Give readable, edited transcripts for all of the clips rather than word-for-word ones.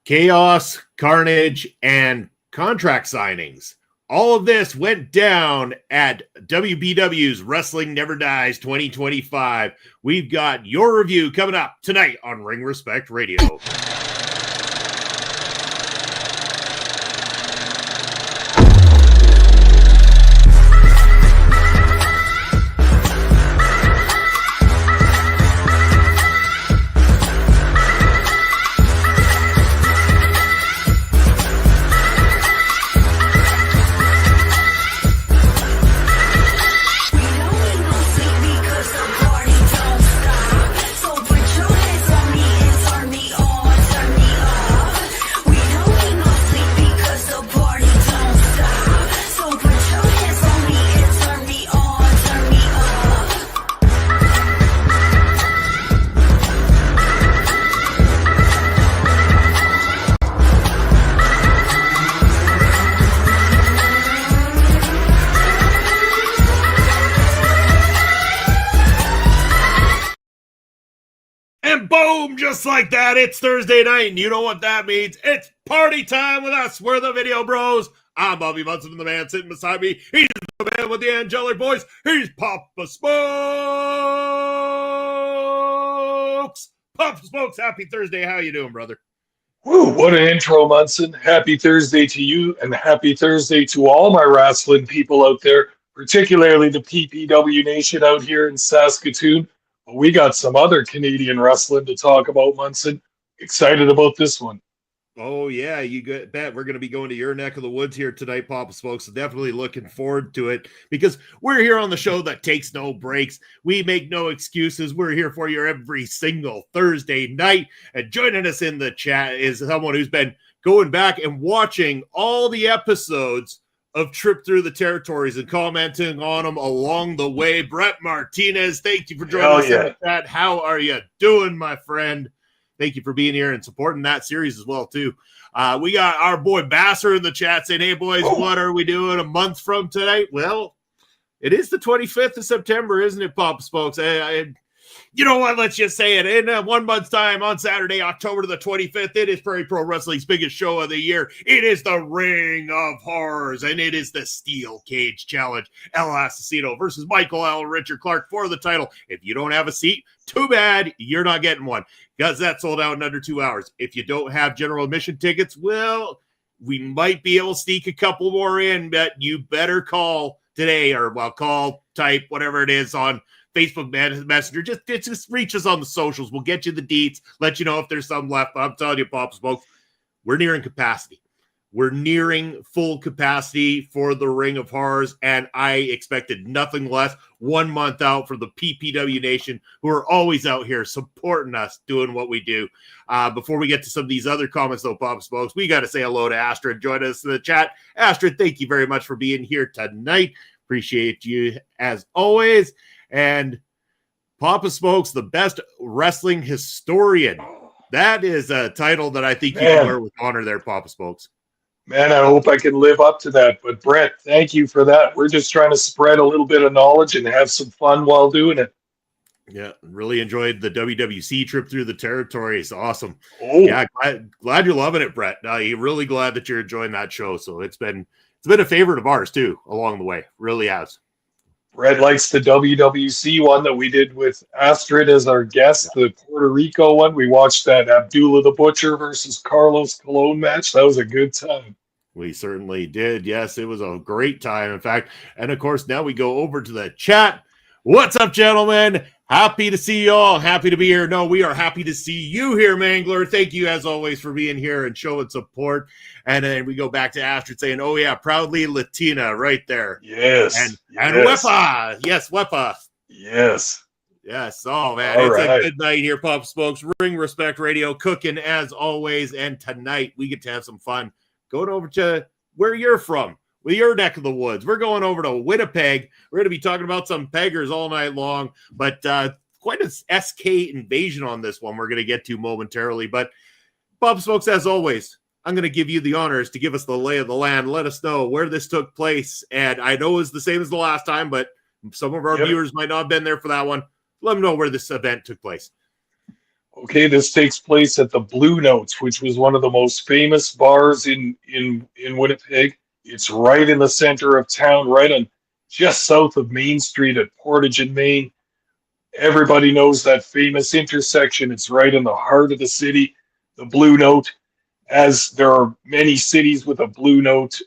Chaos, carnage, and contract signings. All of this went down at WBW's Wrestling Never Dies 2025. We've got your review coming up tonight on Ring Respect Radio. Boom, just like that, it's Thursday night, and you know what that means. It's party time with us. We're the Video Bros. I'm Bobby Munson, the man sitting beside me. He's the man with the angelic voice. He's Papa Smokes. Papa Smokes, happy Thursday. How you doing, brother? Woo, what an intro, Munson. Happy Thursday to you, and happy Thursday to all my wrestling people out there, particularly the PPW Nation out here in Saskatoon. We got some other Canadian wrestling to talk about, Munson. Excited about this one. Oh, yeah, you bet. We're going to be going to your neck of the woods here tonight, Papa Smokes. So definitely looking forward to it because we're here on the show that takes no breaks. We make no excuses. We're here for you every single Thursday night. And joining us in the chat is someone who's been going back and watching all the episodes of Trip Through the Territories and commenting on them along the way. Brett Martinez, thank you for joining us in the chat. How are you doing, my friend? Thank you for being here and supporting that series as well, too. We got our boy Basser in the chat saying, hey, boys, what are we doing a month from tonight? Well, it is the 25th of September, isn't it, Papa Smokes? You know what? Let's just say it. In 1 month's time, on Saturday, October the 25th, it is Prairie Pro Wrestling's biggest show of the year. It is the Ring of Horrors, and it is the Steel Cage Challenge. El Asesino versus Michael L. Richard Clark for the title. If you don't have a seat, too bad, you're not getting one, because that sold out in under 2 hours. If you don't have general admission tickets, well, we might be able to sneak a couple more in, but you better call today, or call, type, whatever it is on Facebook Messenger. Just reach us on the socials. We'll get you the deets, let you know if there's some left. But I'm telling you, Papa Smoke, we're nearing capacity. We're nearing full capacity for the Ring of Horrors, and I expected nothing less 1 month out for the PPW Nation, who are always out here supporting us, doing what we do. Before we get to some of these other comments, though, Papa Smokes, we got to say hello to Astrid. Join us in the chat. Astrid, thank you very much for being here tonight. Appreciate you as always. And Papa Smokes, the best wrestling historian. That is a title that I think you can wear with honor there, Papa Smokes. Man, I hope I can live up to that. But Brett, thank you for that. We're just trying to spread a little bit of knowledge and have some fun while doing it. Yeah, really enjoyed the WWC Trip Through the Territories. Awesome. Oh. Yeah, glad you're loving it, Brett. You're really glad that you're enjoying that show. So it's been a favorite of ours, too, along the way. Really has. Brett likes the WWC one that we did with Astrid as our guest, the Puerto Rico one. We watched that Abdullah the Butcher versus Carlos Colon match. That was a good time. We certainly did. Yes, it was a great time, in fact. And, of course, now we go over to the chat. What's up, gentlemen? Happy to see you all. Happy to be here. No, we are happy to see you here, Mangler. Thank you, as always, for being here and showing support. And then we go back to Astrid saying, oh, yeah, proudly Latina right there. Yes. And Wepa. Yes, Wepa. Yes. Yes. Oh, man. All it's right. a good night here, Papa Smokes. Ring Respect Radio cooking as always. And tonight we get to have some fun going over to where you're from. With your neck of the woods. We're going over to Winnipeg. We're going to be talking about some peggers all night long, but quite a SK invasion on this one we're going to get to momentarily. But Bob Smokes, as always, I'm going to give you the honors to give us the lay of the land. Let us know where this took place. And I know it's the same as the last time, but some of our viewers might not have been there for that one. Let them know where this event took place. Okay, this takes place at the Blue Note, which was one of the most famous bars in Winnipeg. It's right in the center of town, right on just south of Main Street at Portage and Main. Everybody knows that famous intersection. It's right in the heart of the city, the Blue Note. As there are many cities with a Blue Note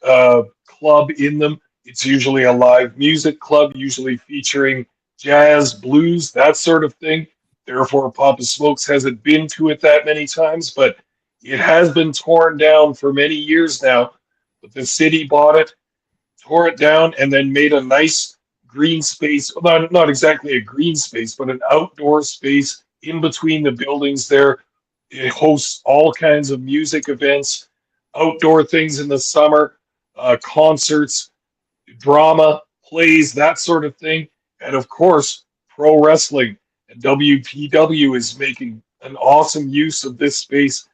club in them, it's usually a live music club, usually featuring jazz, blues, that sort of thing. Therefore, Papa Smokes hasn't been to it that many times, but it has been torn down for many years now. But the city bought it, tore it down, and then made a nice green space, well, not exactly a green space, but an outdoor space in between the buildings there. It hosts all kinds of music events, outdoor things in the summer, concerts, drama, plays, that sort of thing. And of course, pro wrestling. And WPW is making an awesome use of this space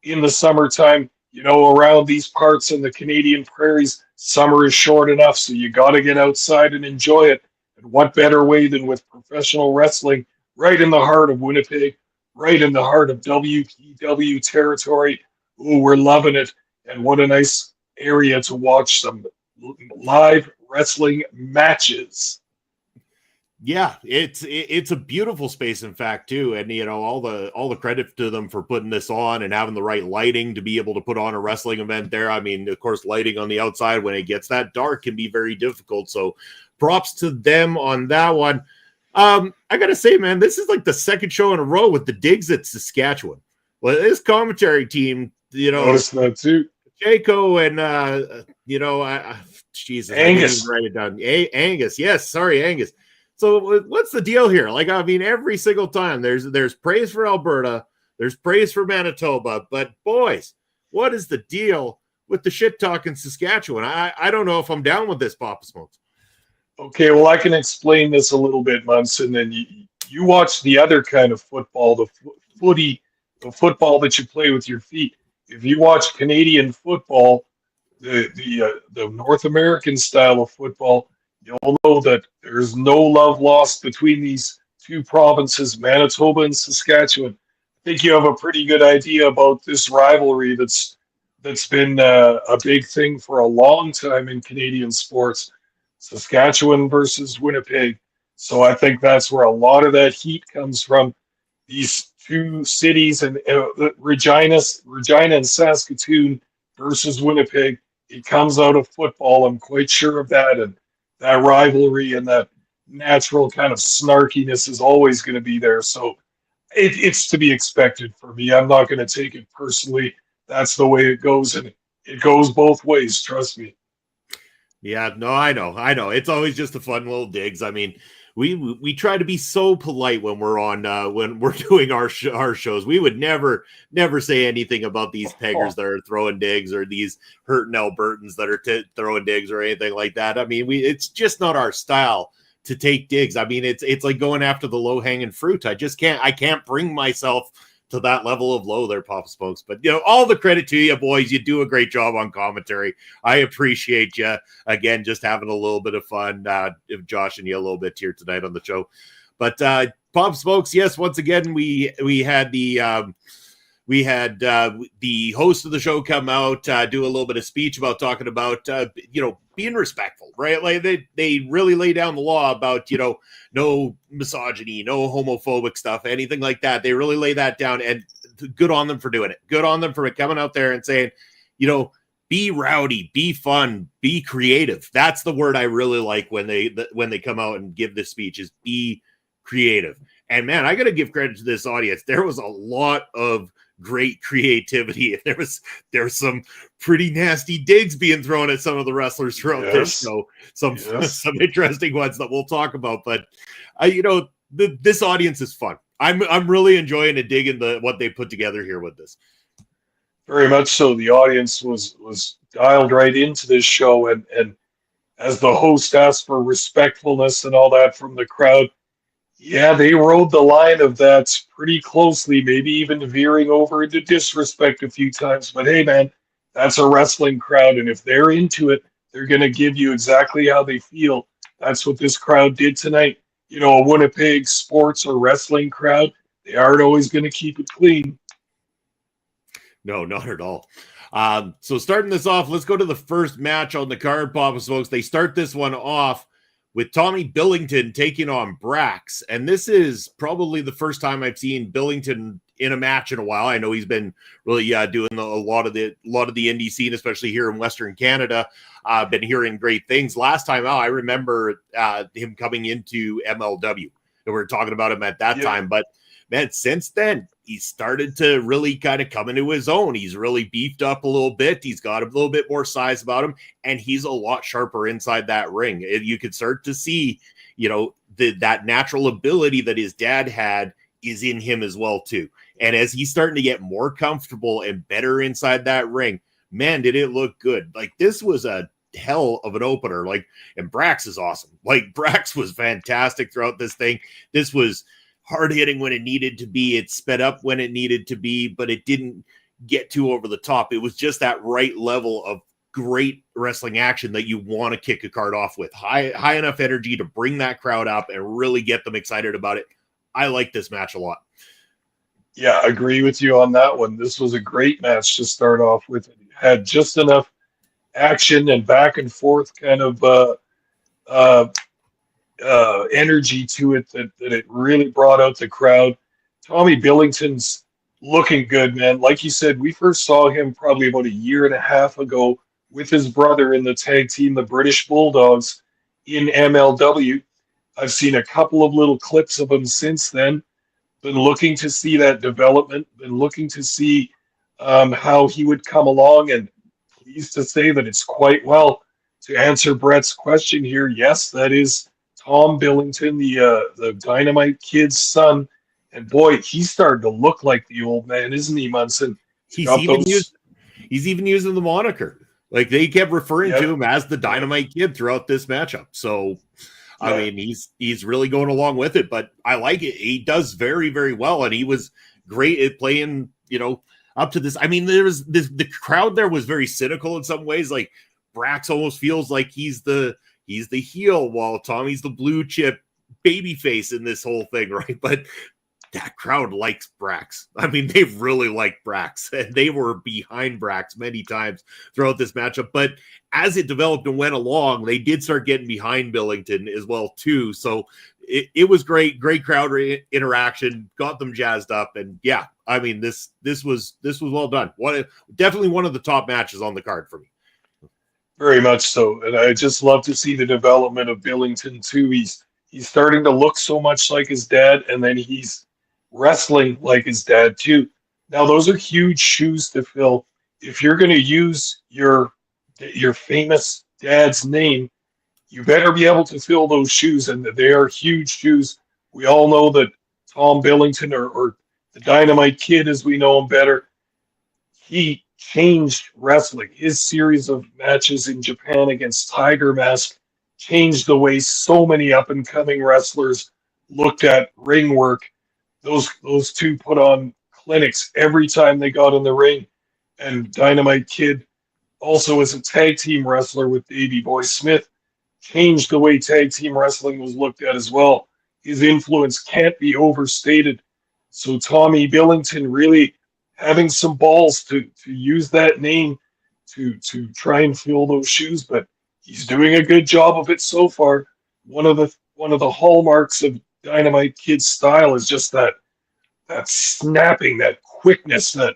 in the summertime. You know, around these parts in the Canadian prairies, summer is short enough, so you got to get outside and enjoy it. And what better way than with professional wrestling right in the heart of Winnipeg, right in the heart of WPW territory? Ooh, we're loving it. And what a nice area to watch some live wrestling matches. Yeah, it's a beautiful space, in fact, too, and you know all the credit to them for putting this on and having the right lighting to be able to put on a wrestling event there. I mean, of course, lighting on the outside when it gets that dark can be very difficult. So, props to them on that one. I gotta say, man, this is like the second show in a row with the digs at Saskatchewan. Well, this commentary team, you know, notice that too. Jaco and Jesus, Angus, I didn't write it down. Angus, yes, sorry, Angus. So what's the deal here? Like, I mean, every single time there's praise for Alberta, there's praise for Manitoba, but boys, what is the deal with the shit talk in Saskatchewan? I don't know if I'm down with this, Papa Smokes. Okay, well, I can explain this a little bit, Munson. And you watch the other kind of football, the football that you play with your feet. If you watch Canadian football, the North American style of football, you'll know that there's no love lost between these two provinces, Manitoba and Saskatchewan. I think you have a pretty good idea about this rivalry that's been a big thing for a long time in Canadian sports, Saskatchewan versus Winnipeg. So I think that's where a lot of that heat comes from. These two cities, and Regina and Saskatoon versus Winnipeg, it comes out of football. I'm quite sure of that. And that rivalry and that natural kind of snarkiness is always going to be there. So it's to be expected for me. I'm not going to take it personally. That's the way it goes, and it goes both ways. Trust me. Yeah, no, I know. It's always just a fun little digs. I mean, we try to be so polite when we're on when we're doing our shows. We would never say anything about these peggers that are throwing digs or these hurting Albertans that are throwing digs or anything like that. I mean, it's just not our style to take digs. I mean, it's like going after the low hanging fruit. I can't bring myself to that level of low there, Papa Smokes. But, you know, all the credit to you, boys. You do a great job on commentary. I appreciate you, again, just having a little bit of fun, Josh and you a little bit here tonight on the show. But, Papa Smokes, yes, once again, we had the host of the show come out, do a little bit of speech about talking about, being respectful, right? Like they really lay down the law about, no misogyny, no homophobic stuff, anything like that. They really lay that down, and good on them for doing it. Good on them for coming out there and saying, be rowdy, be fun, be creative. That's the word I really like when they come out and give this speech, is be creative. And man, I got to give credit to this audience. There was a lot of great creativity. There was some pretty nasty digs being thrown at some of the wrestlers throughout this show. Some interesting ones that we'll talk about. But this audience is fun. I'm really enjoying and digging what they put together here with this. Very much so. The audience was dialed right into this show, and as the host asked for respectfulness and all that from the crowd, yeah, they rode the line of that pretty closely, maybe even veering over into disrespect a few times. But hey, man, that's a wrestling crowd, and if they're into it, they're going to give you exactly how they feel. That's what this crowd did tonight. A Winnipeg sports or wrestling crowd, they aren't always going to keep it clean. No, not at all. So starting this off, let's go to the first match on the card, Papa Smokes. They start this one off with Tommy Billington taking on Brax. And this is probably the first time I've seen Billington in a match in a while. I know he's been really doing a lot of the indie scene, especially here in Western Canada. I've been hearing great things. Last time out, I remember him coming into MLW. And we were talking about him at that time. But man, since then, he started to really kind of come into his own. He's really beefed up a little bit. He's got a little bit more size about him, and he's a lot sharper inside that ring. You could start to see, that natural ability that his dad had is in him as well, too. And as he's starting to get more comfortable and better inside that ring, man, did it look good. Like, this was a hell of an opener. And Brax is awesome. Brax was fantastic throughout this thing. This was hard hitting when it needed to be. It sped up when it needed to be, but it didn't get too over the top. It was just that right level of great wrestling action that you want to kick a card off with. High enough energy to bring that crowd up and really get them excited about it. I like this match a lot. Yeah, I agree with you on that one. This was a great match to start off with. It had just enough action and back and forth kind of energy to it that it really brought out the crowd. Tommy Billington's looking good, man. Like you said, we first saw him probably about a year and a half ago with his brother in the tag team, the British Bulldogs, in MLW. I've seen a couple of little clips of him since then. Been looking to see that development, been looking to see how he would come along, and pleased to say that it's quite well. To answer Brett's question here, yes, that is Tom Billington, the Dynamite Kid's son. And boy, he's starting to look like the old man, isn't he, Munson? He's even using the moniker. They kept referring to him as the Dynamite Kid throughout this matchup. So, I mean, he's really going along with it, but I like it. He does very, very well, and he was great at playing, up to this. I mean, the crowd there was very cynical in some ways. Brax almost feels like he's the heel, while Tommy's the blue chip baby face in this whole thing, right? But that crowd likes Brax. I mean, they really like Brax, and they were behind Brax many times throughout this matchup. But as it developed and went along, they did start getting behind Billington as well, too. So it was great crowd interaction, got them jazzed up. And yeah, I mean, this was well done. Definitely one of the top matches on the card for me. Very much so. And I just love to see the development of Billington, too. He's starting to look so much like his dad, and then he's wrestling like his dad, too. Now, those are huge shoes to fill. If you're going to use your famous dad's name, you better be able to fill those shoes, and they are huge shoes. We all know that Tom Billington, or the Dynamite Kid as we know him better, he changed wrestling. His series of matches in Japan against Tiger Mask changed the way so many up-and-coming wrestlers looked at ring work. Those two put on clinics every time they got in the ring. And Dynamite Kid, also as a tag team wrestler with Davey Boy Smith, changed the way tag team wrestling was looked at as well. His influence can't be overstated. So Tommy Billington really having some balls to use that name to try and fill those shoes, but he's doing a good job of it so far. One of the hallmarks of Dynamite Kid's style is just that snapping, that quickness, the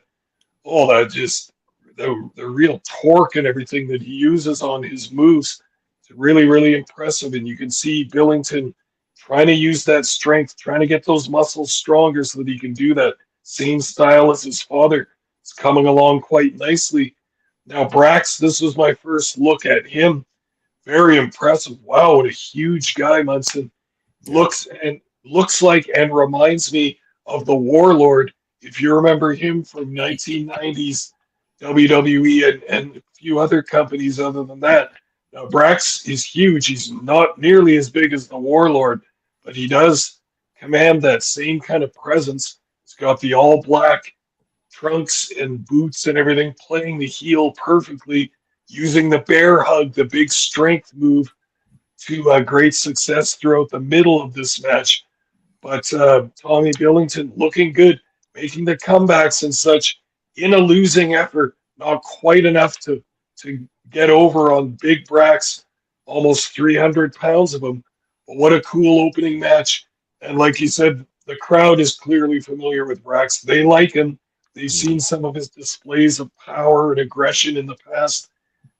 real torque and everything that he uses on his moves. It's really, really impressive. And you can see Billington trying to use that strength, trying to get those muscles stronger so that he can do that same style as his father. It's coming along quite nicely. Now, Brax, this was my first look at him. Very impressive. Wow, what a huge guy, Munson. Looks like and reminds me of the Warlord, if you remember him from 1990s WWE and a few other companies other than that. Now, Brax is huge. He's not nearly as big as the Warlord, but he does command that same kind of presence. He's got the all-black trunks and boots and everything, playing the heel perfectly, using the bear hug, the big strength move, to great success throughout the middle of this match. But Tommy Billington looking good, making the comebacks and such in a losing effort. Not quite enough to get over on Big Brax, almost 300 pounds of him. But what a cool opening match. And like you said, the crowd is clearly familiar with Brax. They like him. They've seen some of his displays of power and aggression in the past.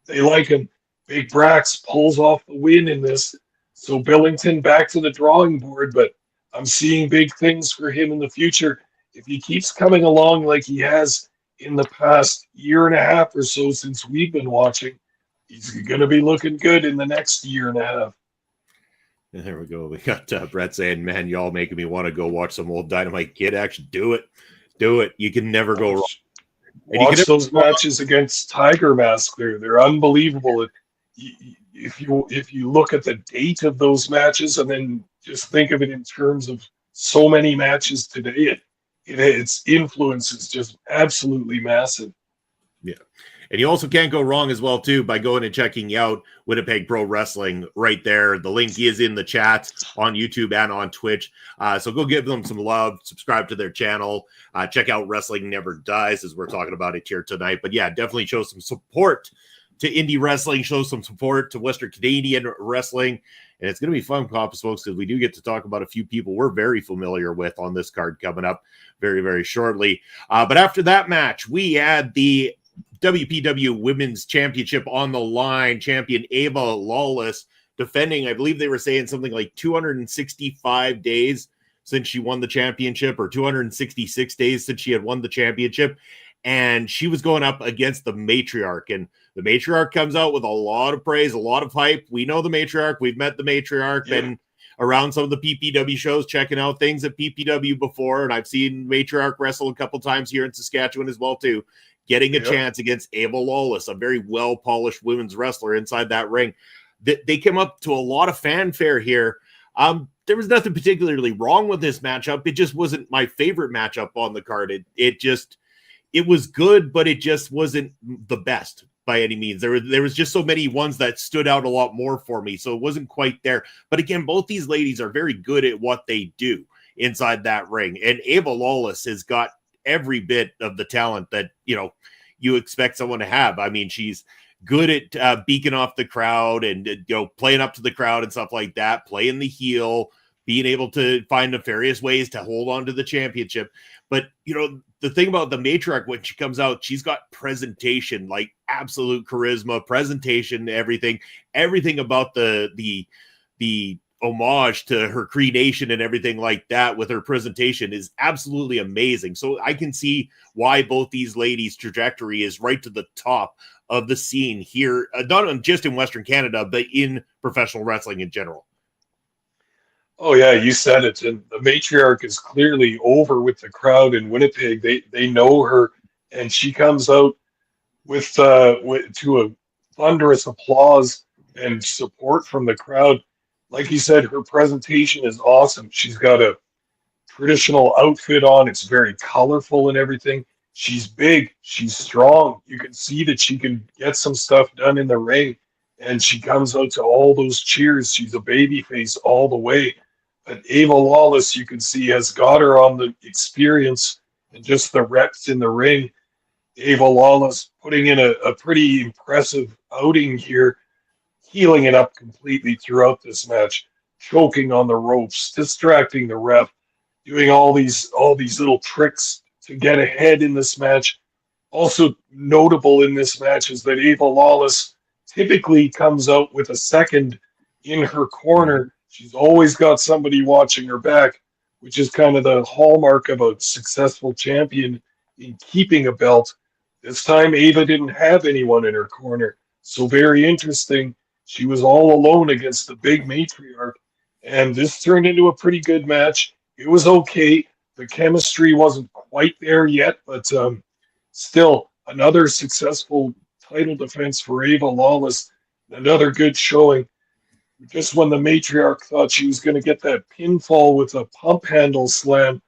They like him. Big Brax pulls off the win in this. So Billington back to the drawing board, but I'm seeing big things for him in the future. If he keeps coming along like he has in the past year and a half or so since we've been watching, he's going to be looking good in the next year and a half. And there we go. We got Brett saying, man, y'all making me want to go watch some old Dynamite Kid action. Do it. Do it. You can never go wrong. Watch those matches against Tiger Mask. They're unbelievable. If you look at the date of those matches and then just think of it in terms of so many matches today, its influence is just absolutely massive. Yeah. And you also can't go wrong as well, too, by going and checking out Winnipeg Pro Wrestling right there. The link is in the chat on YouTube and on Twitch. So go give them some love, subscribe to their channel, check out Wrestling Never Dies as we're talking about it here tonight. But yeah, definitely show some support to indie wrestling, show some support to Western Canadian wrestling. And it's going to be fun, Papa folks, because we do get to talk about a few people we're very familiar with on this card coming up very, very shortly. But after that match, we had the WPW Women's Championship on the line. Champion Ava Lawless defending, I believe they were saying something like 265 days since she won the championship, or 266 days since she had won the championship. And she was going up against the Matriarch. And the Matriarch comes out with a lot of praise, a lot of hype. We know the Matriarch. We've met the Matriarch. Yeah. Been around some of the PPW shows, checking out things at PPW before. And I've seen Matriarch wrestle a couple times here in Saskatchewan as well, too. Getting a chance against Ava Lawless, a very well-polished women's wrestler inside that ring. They came up to a lot of fanfare here. There was nothing particularly wrong with this matchup. It just wasn't my favorite matchup on the card. It was good, but it just wasn't the best by any means. There was just so many ones that stood out a lot more for me, so it wasn't quite there. But again, both these ladies are very good at what they do inside that ring. And Ava Lawless has got every bit of the talent that, you expect someone to have. I mean, she's good at beaking off the crowd and, playing up to the crowd and stuff like that, playing the heel, being able to find nefarious ways to hold on to the championship. But, the thing about the Matriarch, when she comes out, she's got presentation, like absolute charisma, presentation, everything about the homage to her Cree Nation and everything like that with her presentation is absolutely amazing. So I can see why both these ladies' trajectory is right to the top of the scene here, not just in Western Canada, but in professional wrestling in general. Oh yeah, you said it. And the Matriarch is clearly over with the crowd in Winnipeg. They know her, and she comes out with to a thunderous applause and support from the crowd. Like you said, her presentation is awesome. She's got a traditional outfit on. It's very colorful and everything. She's big. She's strong. You can see that she can get some stuff done in the ring. And she comes out to all those cheers. She's a baby face all the way. But Ava Lawless, you can see, has got her on the experience and just the reps in the ring. Ava Lawless putting in a pretty impressive outing here, healing it up completely throughout this match, choking on the ropes, distracting the ref, doing all these little tricks to get ahead in this match. Also notable in this match is that Ava Lawless typically comes out with a second in her corner. She's always got somebody watching her back, which is kind of the hallmark of a successful champion in keeping a belt. This time, Ava didn't have anyone in her corner. So very interesting. She was all alone against the big Matriarch. And this turned into a pretty good match. It was okay. The chemistry wasn't quite there yet, but still another successful title defense for Ava Lawless. Another good showing. Just when the Matriarch thought she was going to get that pinfall with a pump handle slam,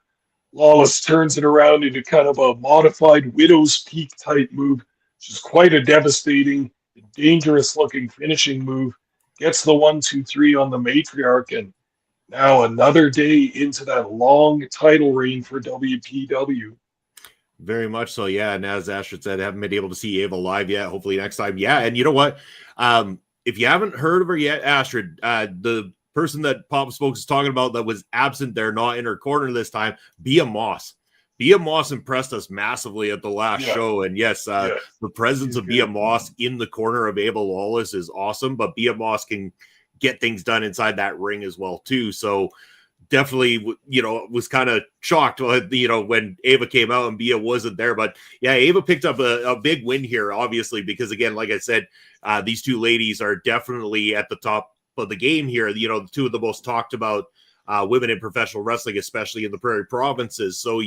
Lawless turns it around into kind of a modified Widow's Peak type move, which is quite a devastating, dangerous looking finishing move. Gets the 1-2-3 on the Matriarch, and now another day into that long title reign for WPW. Very much so, yeah. And as Astrid said, I haven't been able to see Ava live yet. Hopefully next time. Yeah, and you know what? If you haven't heard of her yet, Astrid, the person that Papa Smokes is talking about that was absent there, not in her corner this time, Bia Moss. Bia Moss impressed us massively at the last show. And yes, the presence of Bia Moss in the corner of Ava Lawless is awesome, but Bia Moss can get things done inside that ring as well, too. So definitely, was kind of shocked, when Ava came out and Bia wasn't there. But yeah, Ava picked up a big win here, obviously, because again, like I said, these two ladies are definitely at the top of the game here. Two of the most talked about women in professional wrestling, especially in the Prairie Provinces. So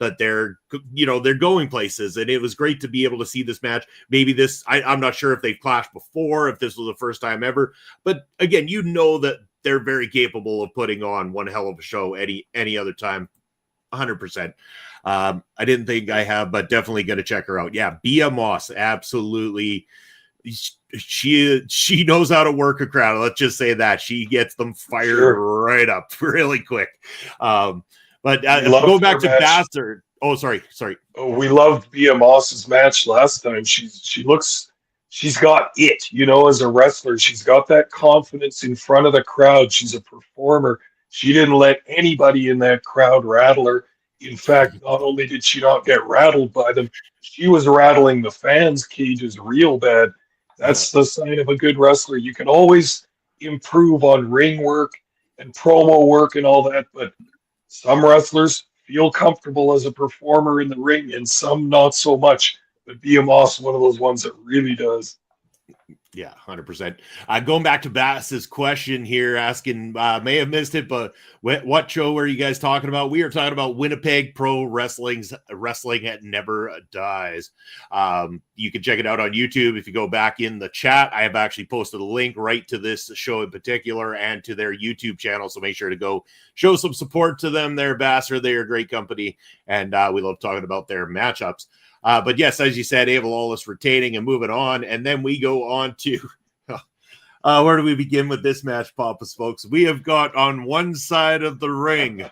that they're going places, and it was great to be able to see this match. Maybe I'm not sure if they've clashed before, if this was the first time ever, but again, that they're very capable of putting on one hell of a show any other time. 100%. I didn't think I have, but definitely going to check her out. Yeah, Bia Moss, absolutely. She knows how to work a crowd. Let's just say that she gets them fired right up really quick. But go back to Bastard. Oh, sorry. Oh, we loved Bia Moss's match last time. She's got it, as a wrestler. She's got that confidence in front of the crowd. She's a performer. She didn't let anybody in that crowd rattle her. In fact, not only did she not get rattled by them, she was rattling the fans' cages real bad. That's the sign of a good wrestler. You can always improve on ring work and promo work and all that, but some wrestlers feel comfortable as a performer in the ring and some not so much. But Bia Moss, one of those ones that really does. Yeah, 100%. Going back to Bass's question here, asking, may have missed it, but what show were you guys talking about? We are talking about Winnipeg Pro Wrestling's Wrestling That Never Dies. You can check it out on YouTube. If you go back in the chat, I have actually posted a link right to this show in particular and to their YouTube channel. So make sure to go show some support to them there, Basser. They're a great company, and we love talking about their matchups. But yes, as you said, Ava Lawless retaining and moving on. And then we go on to where do we begin with this match, Papas, folks? We have got on one side of the ring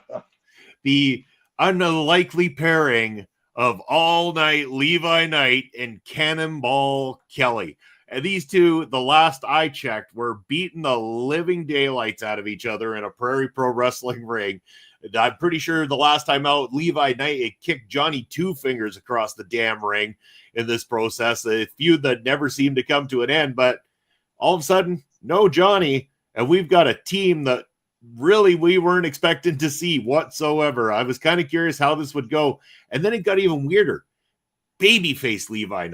the unlikely pairing of All Night Levi Knight and Cannonball Kelly. And these two, the last I checked, were beating the living daylights out of each other in a Prairie Pro Wrestling ring. I'm pretty sure the last time out, Levi Knight had kicked Johnny Two Fingers across the damn ring in this process. A feud that never seemed to come to an end, but all of a sudden, no Johnny, and we've got a team that really we weren't expecting to see whatsoever. I was kind of curious how this would go, and then it got even weirder. Babyface Levi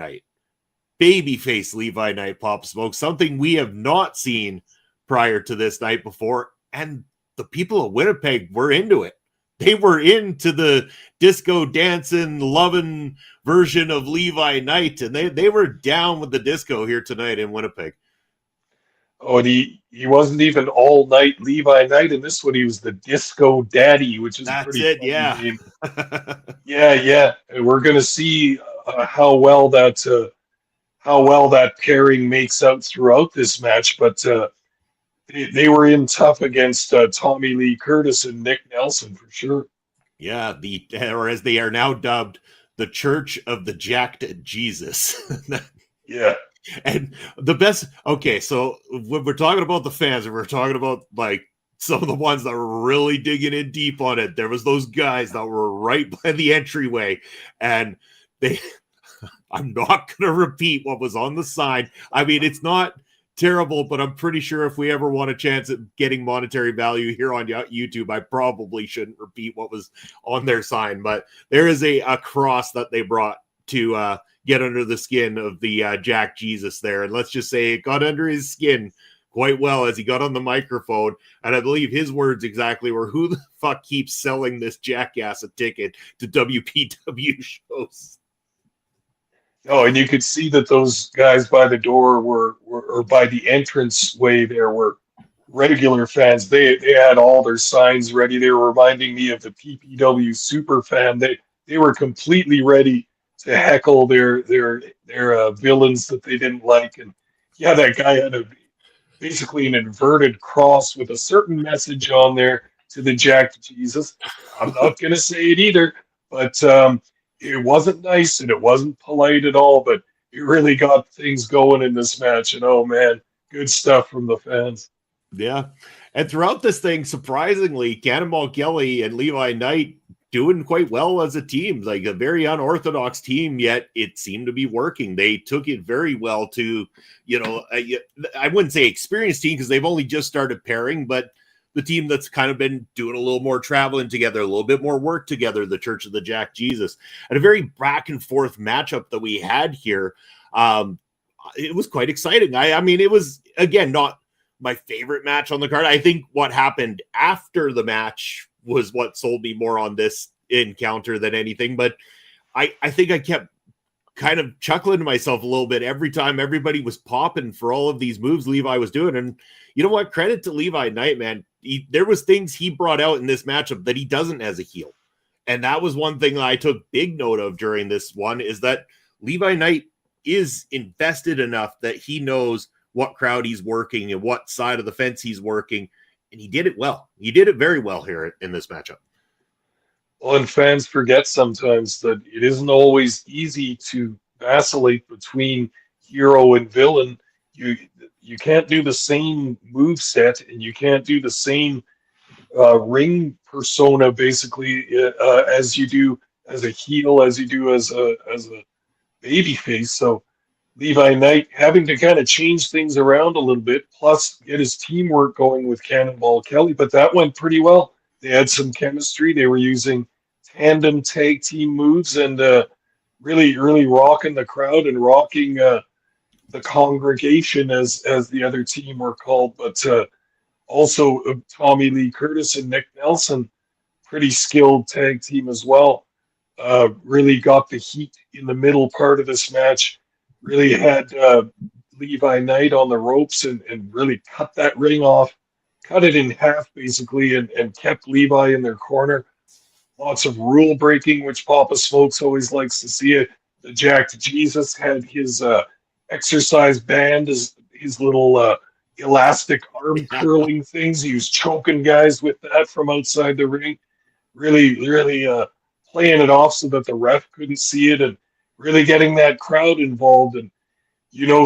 Knight, Pop Smoke, something we have not seen prior to this night before, and the people of Winnipeg were into it. They were into the disco dancing, loving version of Levi Knight, and they were down with the disco here tonight in Winnipeg. Oh, and he wasn't even All Night Levi Knight in this one. He was the Disco Daddy, which is a pretty funny name. Yeah. And we're gonna see how well that pairing makes out throughout this match, but. They were in tough against Tommy Lee Curtis and Nick Nelson for sure. Yeah, or as they are now dubbed, the Church of the Jacked Jesus. Yeah. And the best, okay, so when we're talking about the fans, and we're talking about like some of the ones that were really digging in deep on it, there was those guys that were right by the entryway, and I'm not going to repeat what was on the sign. I mean, it's not terrible, but I'm pretty sure if we ever want a chance at getting monetary value here on YouTube, I probably shouldn't repeat what was on their sign. But there is a cross that they brought to get under the skin of the Jack Jesus there. And let's just say it got under his skin quite well as he got on the microphone. And I believe his words exactly were, "Who the fuck keeps selling this jackass a ticket to WPW shows?" Oh, and you could see that those guys by the door were or by the entrance way there were regular fans. They had all their signs ready. They were reminding me of the PPW super fan. They were completely ready to heckle their villains that they didn't like. And yeah, that guy basically an inverted cross with a certain message on there to the Jack Jesus. I'm not going to say it either, but it wasn't nice and it wasn't polite at all, but it really got things going in this match. And oh man, good stuff from the fans. Yeah. And throughout this thing, surprisingly, Cannonball Kelly and Levi Knight doing quite well as a team, like a very unorthodox team, yet it seemed to be working. They took it very well to, I wouldn't say experienced team because they've only just started pairing, but the team that's kind of been doing a little more traveling together, a little bit more work together, the Church of the Jack Jesus. And a very back and forth matchup that we had here. It was quite exciting. I mean, it was, again, not my favorite match on the card. I think what happened after the match was what sold me more on this encounter than anything. But I think I kept kind of chuckling to myself a little bit every time everybody was popping for all of these moves Levi was doing. And you know what? Credit to Levi Knight, man. There was things he brought out in this matchup that he doesn't as a heel. And that was one thing that I took big note of during this one, is that Levi Knight is invested enough that he knows what crowd he's working and what side of the fence he's working. And he did it well. He did it very well here in this matchup. Well, and fans forget sometimes that it isn't always easy to vacillate between hero and villain. You can't do the same move set, and you can't do the same ring persona basically as you do as a heel, as you do as a baby face. So Levi Knight having to kind of change things around a little bit, plus get his teamwork going with Cannonball Kelly, but that went pretty well. They had some chemistry. They were using tandem tag team moves and really rocking the crowd and rocking the congregation, as the other team were called. But also Tommy Lee Curtis and Nick Nelson, pretty skilled tag team as well. Really got the heat in the middle part of this match. Really had Levi Knight on the ropes and really cut that ring off, cut it in half basically, and kept Levi in their corner. Lots of rule breaking, which Papa Smokes always likes to see it. The Jack Jesus had his exercise band, his little elastic arm curling things. He was choking guys with that from outside the ring. Really playing it off so that the ref couldn't see it, and really getting that crowd involved. And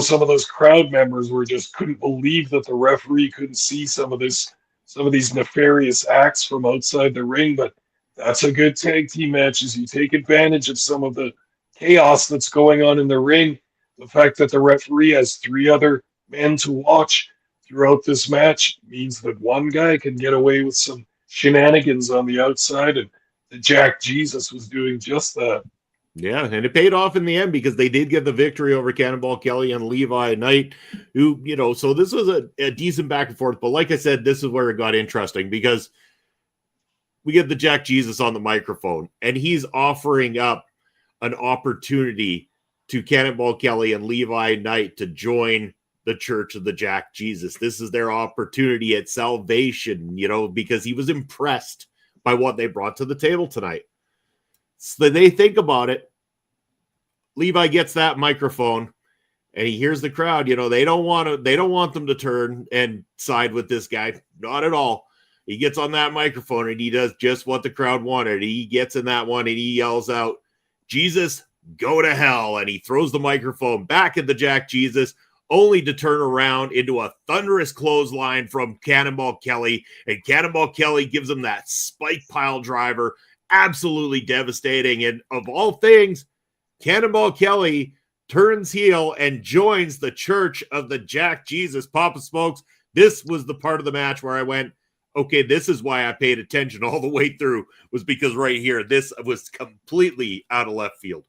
some of those crowd members were just couldn't believe that the referee couldn't see some of these nefarious acts from outside the ring. But that's a good tag team match, is you take advantage of some of the chaos that's going on in the ring. The fact that the referee has 3 other men to watch throughout this match means that one guy can get away with some shenanigans on the outside, and the Jack Jesus was doing just that. Yeah, and it paid off in the end because they did get the victory over Cannonball Kelly and Levi Knight, who, so this was a decent back and forth. But like I said, this is where it got interesting, because we get the Jack Jesus on the microphone, and he's offering up an opportunity to Cannonball Kelly and Levi Knight to join the Church of the Jack Jesus. This is their opportunity at salvation, because he was impressed by what they brought to the table tonight. So they think about it. Levi gets that microphone and he hears the crowd. They don't want them to turn and side with this guy. Not at all. He gets on that microphone and he does just what the crowd wanted. He gets in that one and he yells out, "Jesus, go to hell." And he throws the microphone back at the Jack Jesus, only to turn around into a thunderous clothesline from Cannonball Kelly. And Cannonball Kelly gives him that spike pile driver. Absolutely devastating. And of all things, Cannonball Kelly turns heel and joins the Church of the Jack Jesus. Papa Smokes, this was the part of the match where I went, okay, this is why I paid attention all the way through, was because right here, this was completely out of left field.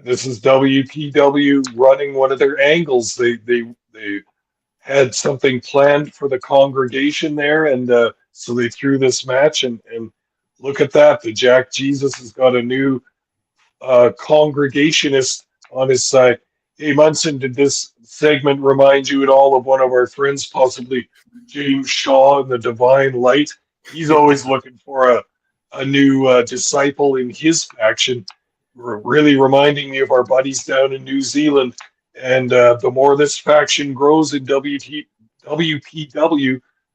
This is WPW running one of their angles. They had something planned for the congregation there, and so they threw this match, and look at that. The Jack Jesus has got a new congregationist on his side. Hey, Munson, did this segment remind you at all of one of our friends, possibly James Shaw in the Divine Light? He's always looking for a new disciple in his faction. Really reminding me of our buddies down in New Zealand. And the more this faction grows in WPW,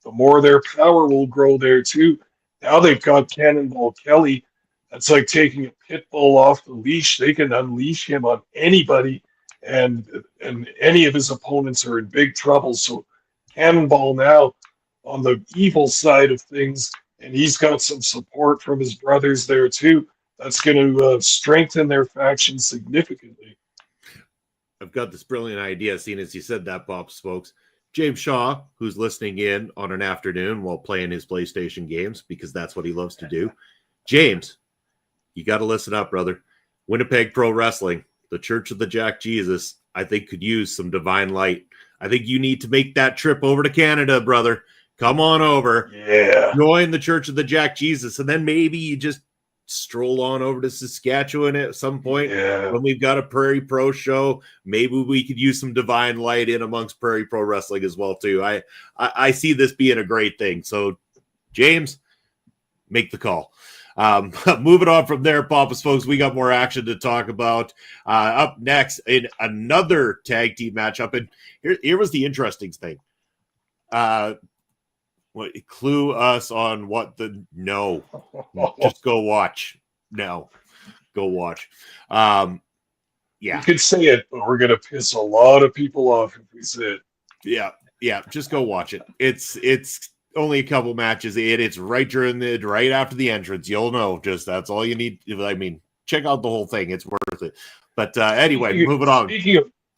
the more their power will grow there too. Now they've got Cannonball Kelly. That's like taking a pit bull off the leash. They can unleash him on anybody, and any of his opponents are in big trouble. So Cannonball now on the evil side of things, and he's got some support from his brothers there too. That's going to strengthen their faction significantly. I've got this brilliant idea, seeing as you said that, Bob Spokes. James Shaw, who's listening in on an afternoon while playing his PlayStation games, because that's what he loves to do. James, you got to listen up, brother. Winnipeg Pro Wrestling, the Church of the Jack Jesus, I think could use some divine light. I think you need to make that trip over to Canada, brother. Come on over. Yeah. Join the Church of the Jack Jesus, and then maybe you just stroll on over to Saskatchewan at some point when we've got a Prairie Pro show. Maybe we could use some divine light in amongst Prairie Pro Wrestling as well too. I see this being a great thing. So James, make the call. Moving on from there, Papa's folks, we got more action to talk about. Up next in another tag team matchup, and here was the interesting thing. Clue us on what the no. Just go watch. No, go watch. Yeah, you could say it, but we're gonna piss a lot of people off if we say it. Yeah. Just go watch it. It's only a couple matches. It's right after the entrance. You'll know. Just that's all you need. I mean, check out the whole thing. It's worth it. But anyway, moving on.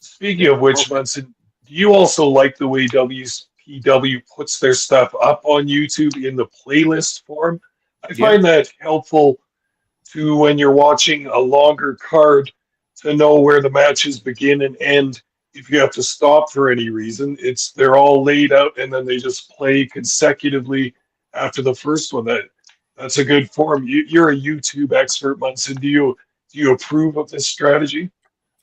Speaking of which, Munson, do you also like the way WPW puts their stuff up on YouTube in the playlist form? I find that helpful to when you're watching a longer card to know where the matches begin and end. If you have to stop for any reason, they're all laid out and then they just play consecutively after the first one. That's a good form. You're a YouTube expert, Munson. Do you approve of this strategy?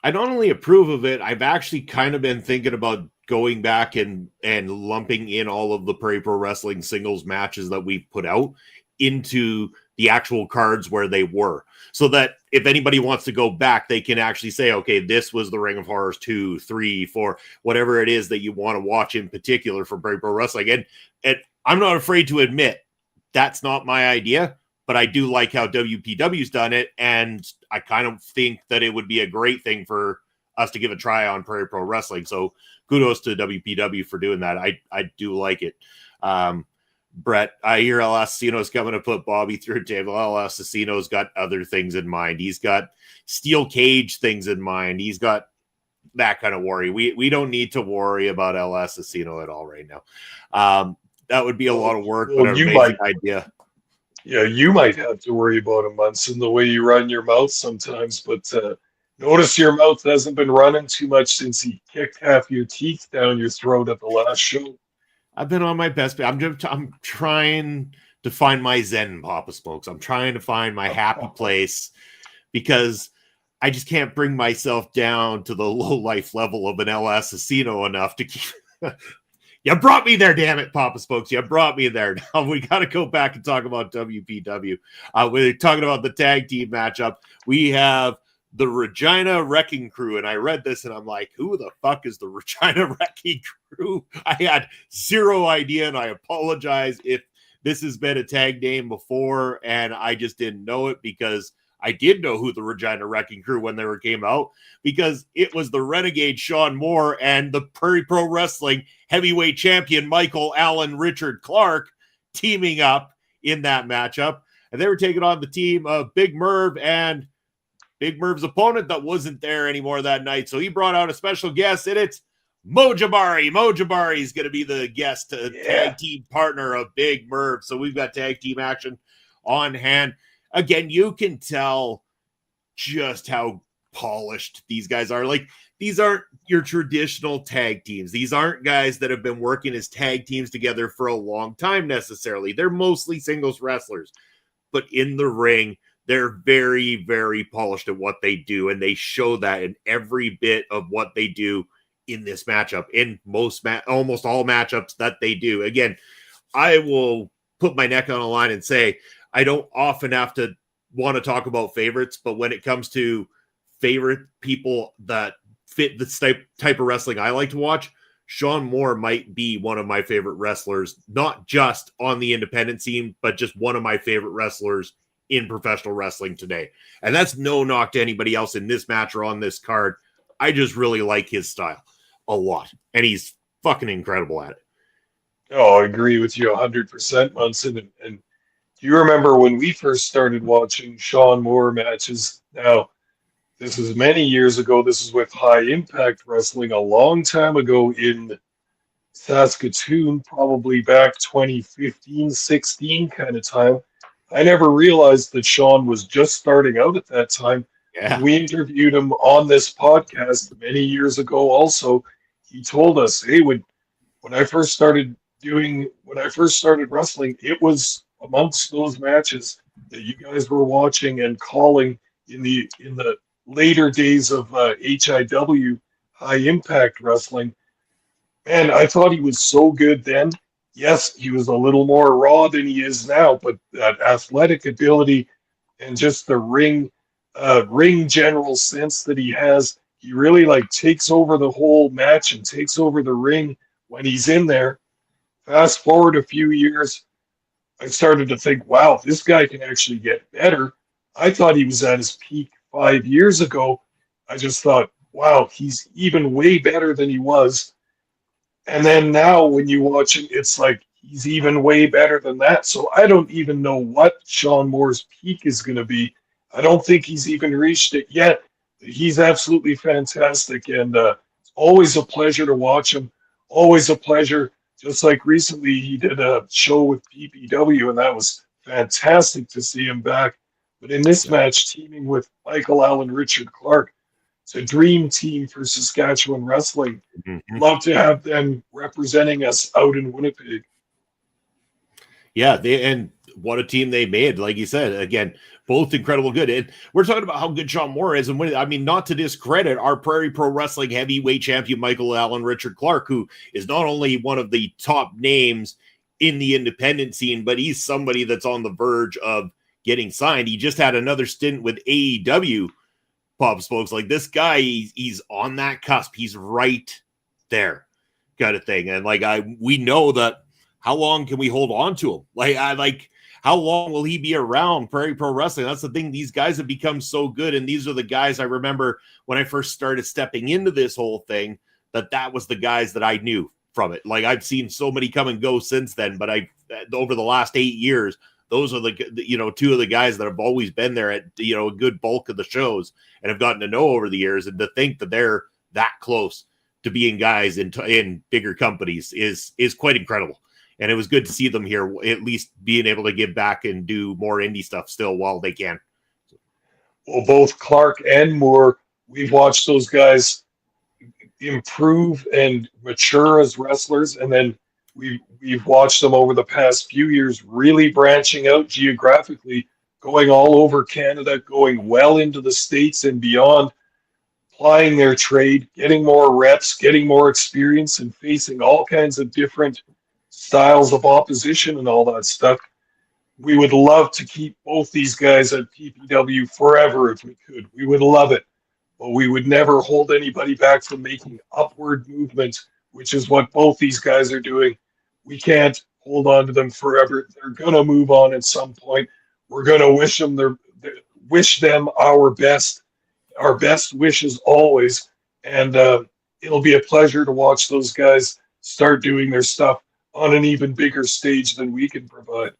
I not only approve of it, I've actually kind of been thinking about going back and lumping in all of the Prairie Pro Wrestling singles matches that we've put out into the actual cards where they were, so that if anybody wants to go back, they can actually say, okay, this was the Ring of Horrors 2, 3, 4, whatever it is that you want to watch in particular for Prairie Pro Wrestling. And I'm not afraid to admit that's not my idea, but I do like how WPW's done it, and I kind of think that it would be a great thing for us to give a try on Prairie Pro Wrestling. So kudos to WPW for doing that. I do like it. Brett, I hear El Assassino's coming to put Bobby through a table. El Assassino's got other things in mind. He's got steel cage things in mind. He's got that kind of worry. We don't need to worry about El Assassino at all right now. That would be a lot of work, but an amazing idea. Yeah, you might have to worry about him, Munson, the way you run your mouth sometimes. But notice your mouth hasn't been running too much since he kicked half your teeth down your throat at the last show. I've been on my best. I'm trying to find my Zen, Papa Smokes. I'm trying to find my happy place, because I just can't bring myself down to the low life level of an El Assassino enough to keep. You brought me there, damn it, Papa Spokes. You brought me there. Now we got to go back and talk about WPW. We're talking about the tag team matchup. We have the Regina Wrecking Crew, and I read this and I'm like, who the fuck is the Regina Wrecking Crew? I had zero idea, and I apologize if this has been a tag name before and I just didn't know it, because I did know who the Regina Wrecking Crew when they came out, because it was the Renegade Sean Moore and the Prairie Pro Wrestling heavyweight champion Michael Allen Richard Clark teaming up in that matchup. And they were taking on the team of Big Merv and Big Merv's opponent that wasn't there anymore that night. So he brought out a special guest, and it's Mojabari. Mojabari is going to be the guest, tag team partner of Big Merv. So we've got tag team action on hand. Again, you can tell just how polished these guys are. Like, these aren't your traditional tag teams. These aren't guys that have been working as tag teams together for a long time necessarily. They're mostly singles wrestlers. But in the ring, they're very, very polished at what they do, and they show that in every bit of what they do in this matchup, in almost all matchups that they do. Again, I will put my neck on a line and say I don't often have to want to talk about favorites, but when it comes to favorite people that fit the type of wrestling I like to watch, Sean Moore might be one of my favorite wrestlers, not just on the independent scene, but just one of my favorite wrestlers in professional wrestling today. And that's no knock to anybody else in this match or on this card. I just really like his style a lot. And he's fucking incredible at it. Oh, I agree with you 100%, Munson. And do you remember when we first started watching Sean Moore matches? Now, this is many years ago. This is with High Impact Wrestling a long time ago in Saskatoon, probably back 2015, 16 kind of time. I never realized that Sean was just starting out at that time. Yeah. When we interviewed him on this podcast many years ago also, he told us, hey, when I first started wrestling, it was amongst those matches that you guys were watching and calling in the later days of HIW, High Impact Wrestling. Man, I thought he was so good then. Yes, he was a little more raw than he is now, but that athletic ability and just the ring general sense that he has, he really like takes over the whole match and takes over the ring when he's in there. Fast forward a few years, I started to think, wow, this guy can actually get better. I thought he was at his peak 5 years ago. I just thought, wow, he's even way better than he was. And then now when you watch him, it's like he's even way better than that. So I don't even know what Sean Moore's peak is going to be. I don't think he's even reached it yet. He's absolutely fantastic. And it's always a pleasure to watch him. Always a pleasure. Just like recently, he did a show with PPW, and that was fantastic to see him back. But in this match, teaming with Michael Allen, Richard Clark, it's a dream team for Saskatchewan wrestling. Mm-hmm. Love to have them representing us out in Winnipeg. Yeah, and what a team they made. Like you said, again, both incredible good. And we're talking about how good Sean Moore is. And I mean, not to discredit our Prairie Pro Wrestling heavyweight champion, Michael Allen Richard Clark, who is not only one of the top names in the independent scene, but he's somebody that's on the verge of getting signed. He just had another stint with AEW, Pop Spokes. Like this guy, he's on that cusp. He's right there kind of thing. And we know that how long can we hold on to him? How long will he be around Prairie Pro Wrestling? That's the thing. These guys have become so good. And these are the guys I remember when I first started stepping into this whole thing, that was the guys that I knew from it. Like I've seen so many come and go since then, but over the last 8 years, those are the two of the guys that have always been there at, a good bulk of the shows and have gotten to know over the years. And to think that they're that close to being guys in bigger companies is quite incredible. And it was good to see them here, at least being able to give back and do more indie stuff still while they can. Well, both Clark and Moore, we've watched those guys improve and mature as wrestlers. And then we've watched them over the past few years really branching out geographically, going all over Canada, going well into the States and beyond, plying their trade, getting more reps, getting more experience, and facing all kinds of different styles of opposition and all that stuff. We would love to keep both these guys at PPW forever if we could. We would love it. But we would never hold anybody back from making upward movement, which is what both these guys are doing. We can't hold on to them forever. They're going to move on at some point. We're going to wish them our best wishes always. And it'll be a pleasure to watch those guys start doing their stuff on an even bigger stage than we can provide.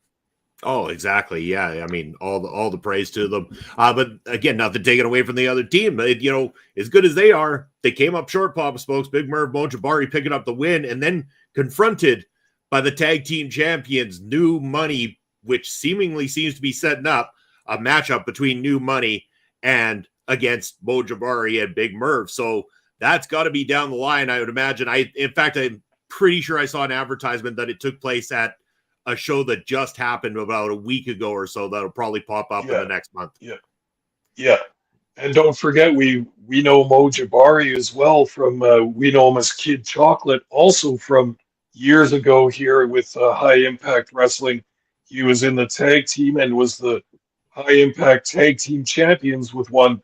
Oh, exactly. Yeah. I mean, all the praise to them. But again, nothing taken away from the other team. As good as they are, they came up short, Papa Spokes. Big Merv Mojabari picking up the win and then confronted by the tag team champions, New Money, which seemingly seems to be setting up a matchup between New Money and against Mojabari and Big Merv. So that's got to be down the line, I would imagine. In fact, I'm pretty sure I saw an advertisement that it took place at a show that just happened about a week ago or so. That'll probably pop up in the next month. Yeah. And don't forget, we know Mojabari as well from, we know him as Kid Chocolate, also from years ago here with High Impact Wrestling. He was in the tag team and was the High Impact Tag Team Champions with one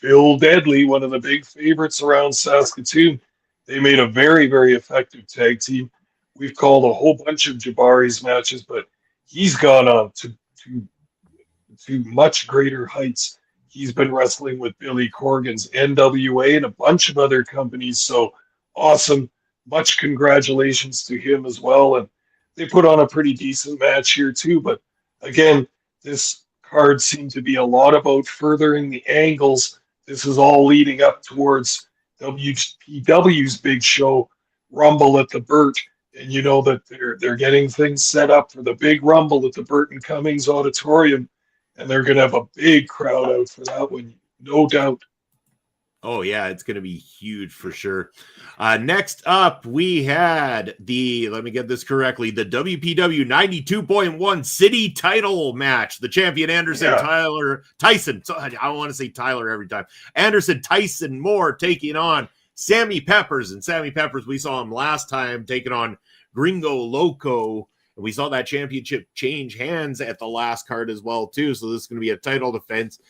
Phil Deadly, one of the big favorites around Saskatoon. They made a very, very effective tag team. We've called a whole bunch of Jabari's matches, but he's gone on to much greater heights. He's been wrestling with Billy Corgan's NWA and a bunch of other companies. So awesome. Much congratulations to him as well. And they put on a pretty decent match here too. But again, this card seemed to be a lot about furthering the angles. This is all leading up towards WPW's big show, Rumble at the Burt. And you know that they're getting things set up for the big Rumble at the Burton Cummings Auditorium. And they're going to have a big crowd out for that one, no doubt. Oh, yeah, it's going to be huge for sure. Next up, we had let me get this correctly, the WPW 92.1 City title match. The champion Anderson Tyson. I want to say Tyler every time. Anderson Tyson Moore taking on Sammy Peppers. And Sammy Peppers, we saw him last time taking on Gringo Loco. And we saw that championship change hands at the last card as well, too. So this is going to be a title defense.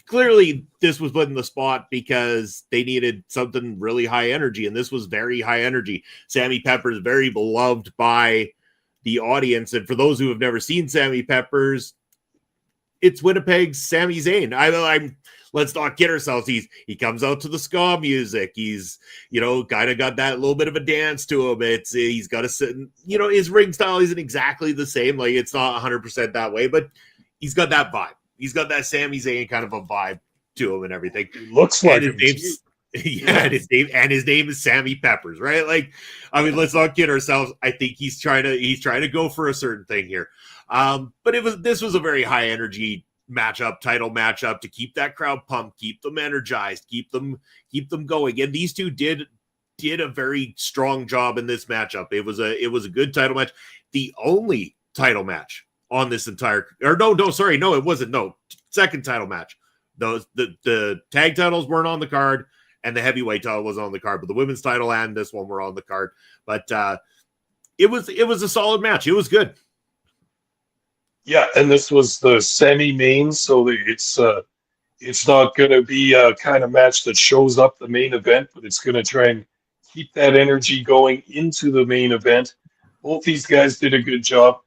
Clearly, this was put in the spot because they needed something really high energy, and this was very high energy. Sammy Peppers, very beloved by the audience. And for those who have never seen Sammy Peppers, it's Winnipeg's Sami Zayn. Let's not kid ourselves. He comes out to the ska music. He's, kind of got that little bit of a dance to him. He's got his ring style isn't exactly the same. Like, it's not 100% that way, but he's got that vibe. He's got that Sami Zayn kind of a vibe to him and everything. He looks like him. And his name is Sammy Peppers, right? Like, let's not kid ourselves. I think he's trying to go for a certain thing here. But this was a very high energy title matchup to keep that crowd pumped, keep them energized, keep them going. And these two did a very strong job in this matchup. It was a good title match. The only title match on this entire, it wasn't. No, second title match. The tag titles weren't on the card, and the heavyweight title was on the card, but the women's title and this one were on the card. But it was a solid match. It was good. Yeah, and this was the semi-main, so it's not going to be a kind of match that shows up the main event, but it's going to try and keep that energy going into the main event. Both these guys did a good job.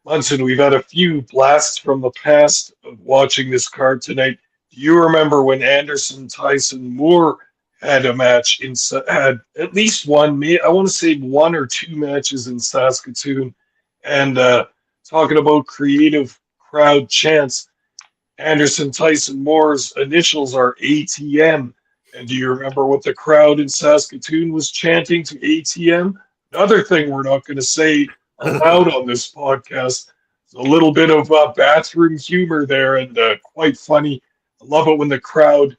Munson, we've had a few blasts from the past of watching this card tonight. Do you remember when Anderson Tyson Moore had a match, had at least one, I want to say one or two matches in Saskatoon, and talking about creative crowd chants, Anderson Tyson Moore's initials are ATM. And do you remember what the crowd in Saskatoon was chanting to ATM? Another thing we're not going to say aloud on this podcast. There's a little bit of bathroom humor there, and quite funny. I love it when the crowd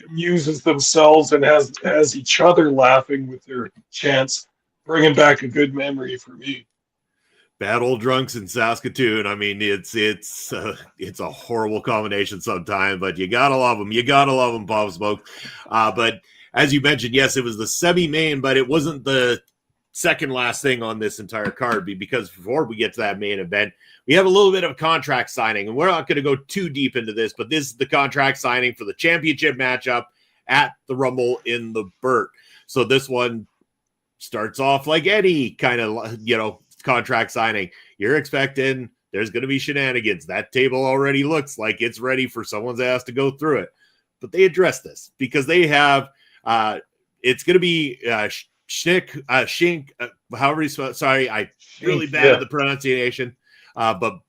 amuses themselves and has each other laughing with their chants, bringing back a good memory for me. Bad old drunks in Saskatoon. It's a horrible combination sometimes, but you gotta love them. You gotta love them, Bob Smoke. But as you mentioned, yes, it was the semi-main, but it wasn't the second last thing on this entire card, because before we get to that main event, we have a little bit of contract signing, and we're not going to go too deep into this, but this is the contract signing for the championship matchup at the Rumble in the Burt. So this one starts off like any kind of, contract signing. You're expecting there's going to be shenanigans. That table already looks like it's ready for someone's ass to go through it. But they address this because they have, it's going to be Shink, however you spell it. Sorry, I'm really bad at the pronunciation. But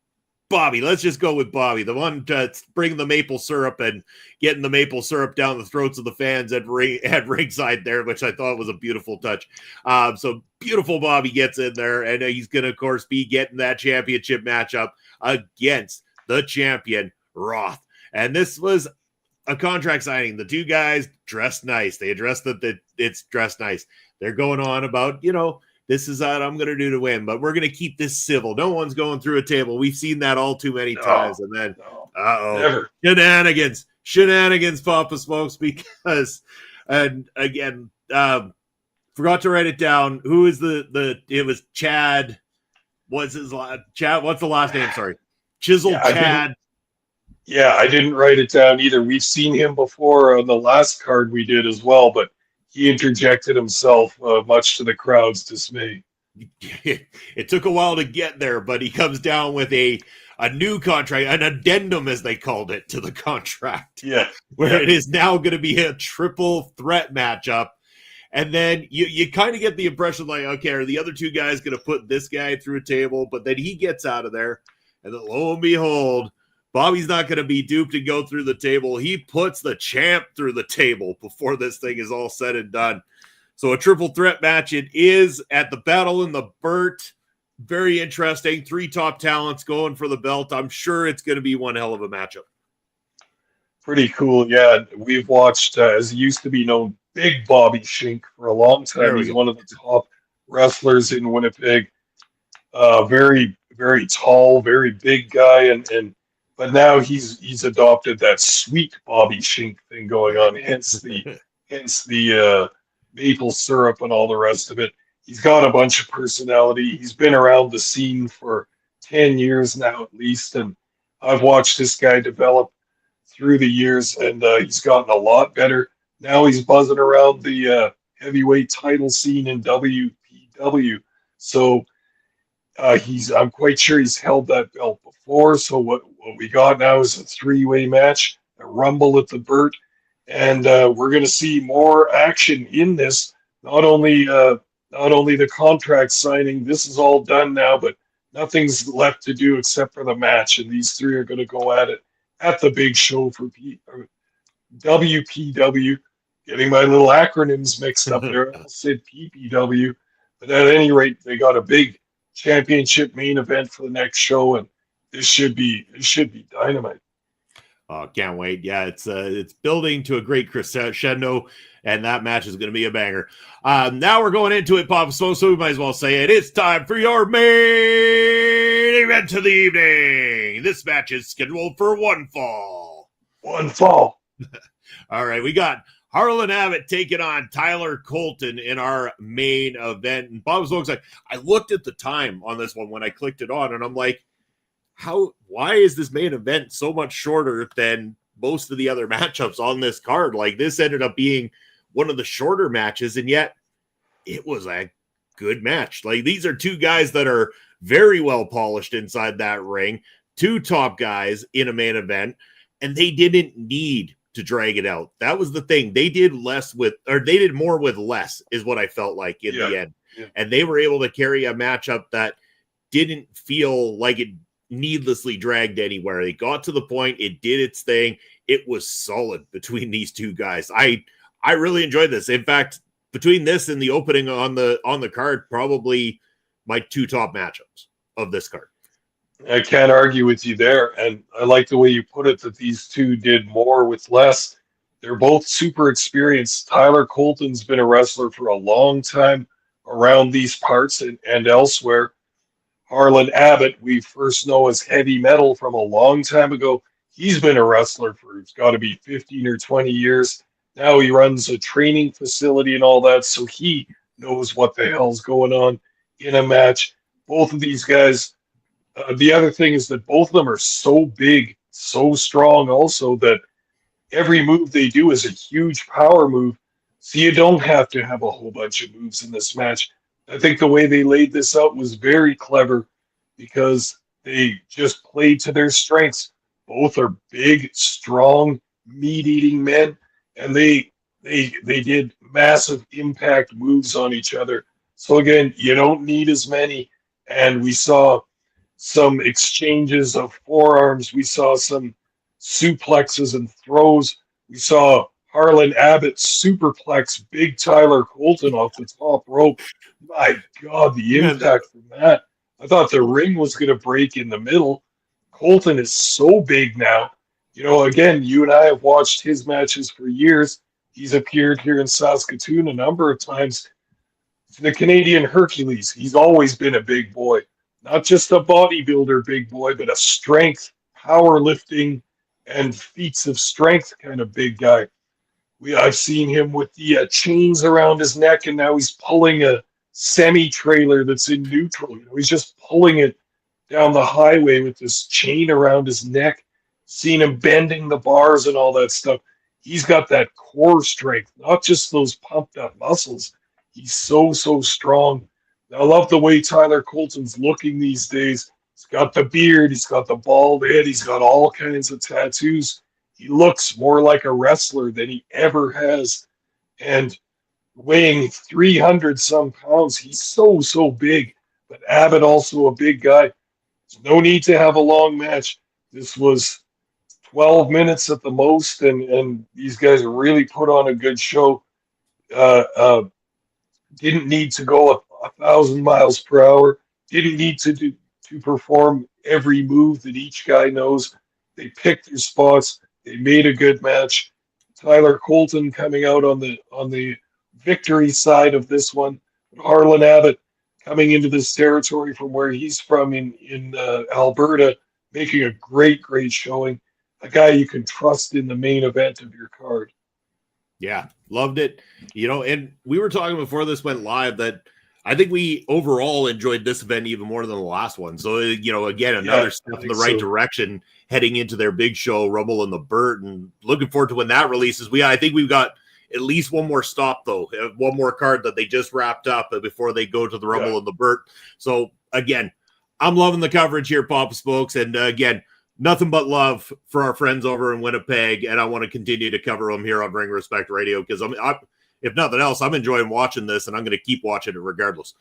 Bobby, let's just go with Bobby, the one that's bringing the maple syrup and getting the maple syrup down the throats of the fans at ringside there, which I thought was a beautiful touch. So beautiful Bobby gets in there, and he's going to, of course, be getting that championship matchup against the champion, Roth. And this was a contract signing. The two guys dressed nice. They addressed that it's dressed nice. They're going on about, this is what I'm going to do to win, but we're going to keep this civil. No one's going through a table. We've seen that all too many times. And then, never. Shenanigans, Papa Smokes, because, and again, forgot to write it down. Who is it was Chad. What's the last name? Sorry. Chisel Chad. Yeah, I didn't write it down either. We've seen him before on the last card we did as well, but he interjected himself, much to the crowd's dismay. It took a while to get there, but he comes down with a new contract, an addendum, as they called it, to the contract, Yeah, where yeah. it is now going to be a triple threat matchup. And then you kind of get the impression like, okay, are the other two guys going to put this guy through a table? But then he gets out of there, and then lo and behold, Bobby's not going to be duped and go through the table. He puts the champ through the table before this thing is all said and done. So a triple threat match it is at the Battle in the Burt. Very interesting. 3 top talents going for the belt. I'm sure it's going to be one hell of a matchup. Pretty cool. Yeah, we've watched, as he used to be known, Big Bobby Shink for a long time. He's one of the top wrestlers in Winnipeg. Very, very tall, very big guy, and but now he's adopted that sweet Bobby Shink thing going on. Hence the maple syrup and all the rest of it. He's got a bunch of personality. He's been around the scene for 10 years now at least, and I've watched this guy develop through the years, and he's gotten a lot better. Now he's buzzing around the heavyweight title scene in WPW. So I'm quite sure he's held that belt before. So what we got now is a 3-way match, a rumble at the Burt, and we're going to see more action in this. Not only the contract signing, this is all done now, but nothing's left to do except for the match, and these 3 are going to go at it at the big show for WPW. Getting my little acronyms mixed up there. I said PPW, but at any rate, they got a big championship main event for the next show, and this should be dynamite. Can't wait. Yeah, it's building to a great crescendo, and that match is going to be a banger. Now we're going into it, Papa Smoke, so we might as well say it. It's time for your main event of the evening. This match is scheduled for one fall. One fall. All right, we got Harlan Abbott taking on Tyler Colton in our main event. And Bob Smokes, I looked at the time on this one when I clicked it on, and I'm like, why is this main event so much shorter than most of the other matchups on this card? Like, this ended up being one of the shorter matches, and yet it was a good match. Like, these are 2 guys that are very well polished inside that ring, 2 top guys in a main event, and they didn't need to drag it out. That was the thing. They did more with less, is what I felt like in the end. Yeah. And they were able to carry a matchup that didn't feel like it needlessly dragged anywhere. It got to the point, it did its thing. It was solid between these 2 guys. I really enjoyed this. In fact, between this and the opening on the card, probably my 2 top matchups of this card. I can't argue with you there, and I like the way you put it that these 2 did more with less. They're both super experienced. Tyler Colton's been a wrestler for a long time around these parts and elsewhere. Harlan Abbott, we first know as heavy metal from a long time ago. He's been a wrestler for, it's got to be 15 or 20 years. Now he runs a training facility and all that, so he knows what the hell's going on in a match. Both of these guys, the other thing is that both of them are so big, so strong also, that every move they do is a huge power move. So you don't have to have a whole bunch of moves in this match. I think the way they laid this out was very clever because they just played to their strengths. Both are big, strong, meat-eating men, and they did massive impact moves on each other. So again, you don't need as many, and we saw some exchanges of forearms. We saw some suplexes and throws. We saw Harlan Abbott superplex big Tyler Colton off the top rope. My God, the impact from that. I thought the ring was going to break in the middle. Colton is so big now. You know, again, you and I have watched his matches for years. He's appeared here in Saskatoon a number of times. The Canadian Hercules, he's always been a big boy. Not just a bodybuilder big boy, but a strength, powerlifting, and feats of strength kind of big guy. I've seen him with the chains around his neck, and now he's pulling a semi-trailer that's in neutral. You know, he's just pulling it down the highway with this chain around his neck. seen him bending the bars and all that stuff. He's got that core strength, not just those pumped up muscles. He's so, so strong. I love the way Tyler Colton's looking these days. He's got the beard, he's got the bald head, he's got all kinds of tattoos. He looks more like a wrestler than he ever has. And weighing 300 some pounds, he's so, so big. But Abbott also a big guy. There's no need to have a long match. This was 12 minutes at the most, and these guys really put on a good show. Uh, uh, didn't need to go 1,000 miles per hour. Didn't need to perform every move that each guy knows. They picked their spots. They made a good match. Tyler Colton coming out on the victory side of this one. Harlan Abbott coming into this territory from where he's from in Alberta, making a great showing. A guy you can trust in the main event of your card. Yeah, loved it. And we were talking before this went live that I think we overall enjoyed this event even more than the last one. So, again, another step in the right direction heading into their big show, Rumble in the Burt, and looking forward to when that releases. I think we've got at least one more stop, though, one more card that they just wrapped up before they go to the Rumble in the Burt. So, again, I'm loving the coverage here, Papa Spokes, and again, nothing but love for our friends over in Winnipeg, and I want to continue to cover them here on Ring Respect Radio because if nothing else, I'm enjoying watching this, and I'm going to keep watching it regardless.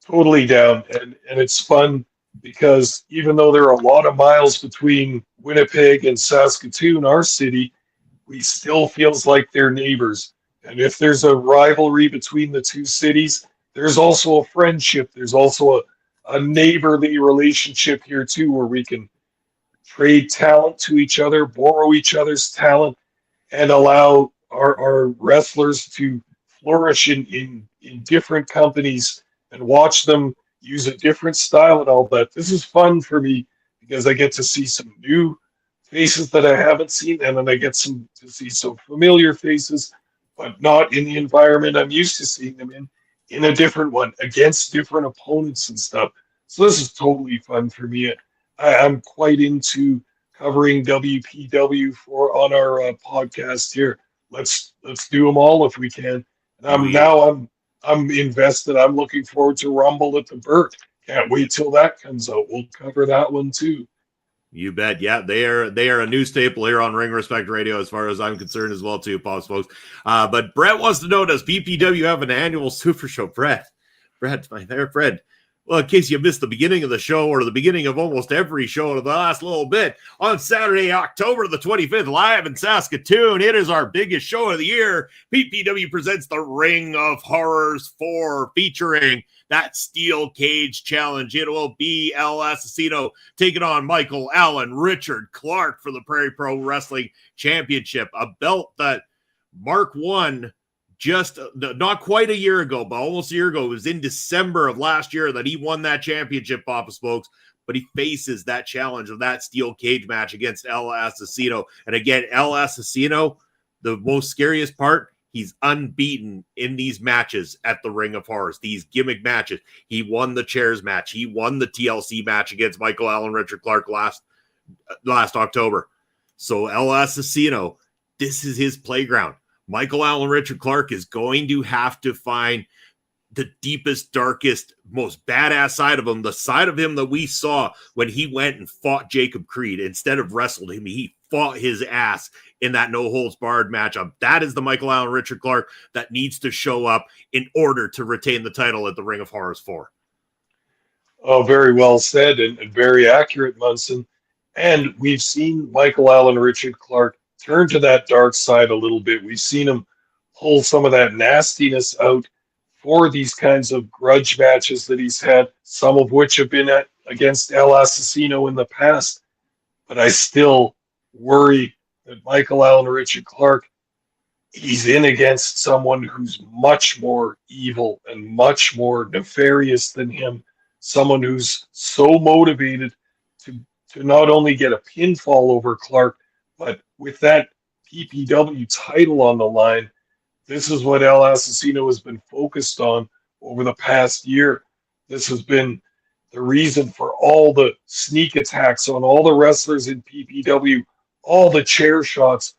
Totally down, and it's fun because even though there are a lot of miles between Winnipeg and Saskatoon, our city, we still feels like they're neighbors. And if there's a rivalry between the two cities, there's also a friendship. There's also a neighborly relationship here too, where we can trade talent to each other, borrow each other's talent, and allow our wrestlers to flourish in different companies and watch them use a different style and all that. This is fun for me because I get to see some new faces that I haven't seen, and then I get to see some familiar faces, but not in the environment I'm used to seeing them in a different one, against different opponents and stuff. So this is totally fun for me. I'm quite into covering WPW on our podcast here. Let's do them all if we can. And I'm invested. I'm looking forward to Rumble at the Burt. Can't wait till that comes out. We'll cover that one too. You bet. Yeah, they are a new staple here on Ring Respect Radio as far as I'm concerned as well too, Pops folks. But Brett wants to know, does PPW have an annual Super Show? Brett, my there, Fred. Well, in case you missed the beginning of the show or the beginning of almost every show in the last little bit, on Saturday, October the 25th, live in Saskatoon, it is our biggest show of the year. PPW presents the Ring of Horrors 4, featuring that steel cage challenge. It will be El Asesino taking on Michael Allen, Richard Clark for the Prairie Pro Wrestling Championship, a belt that Mark won just not quite a year ago, but almost a year ago. It was in December of last year that he won that championship, Papa Spokes, but he faces that challenge of that steel cage match against El Asesino. And again, El Asesino, the most scariest part, he's unbeaten in these matches at the Ring of Horrors, these gimmick matches. He won the chairs match. He won the TLC match against Michael Allen, Richard Clark last October. So El Asesino, this is his playground. Michael Allen, Richard Clark is going to have to find the deepest, darkest, most badass side of him, the side of him that we saw when he went and fought Jacob Creed. Instead of wrestled him, he fought his ass in that no-holds-barred matchup. That is the Michael Allen, Richard Clark that needs to show up in order to retain the title at the Ring of Horrors 4. Oh, very well said and very accurate, Munson. And we've seen Michael Allen, Richard Clark turn to that dark side a little bit. We've seen him pull some of that nastiness out for these kinds of grudge matches that he's had, some of which have been against El Asesino in the past. But I still worry that Michael Allen, Richard Clark, he's in against someone who's much more evil and much more nefarious than him, someone who's so motivated to not only get a pinfall over Clark, but with that PPW title on the line, this is what El Asesino has been focused on over the past year. This has been the reason for all the sneak attacks on all the wrestlers in PPW, all the chair shots,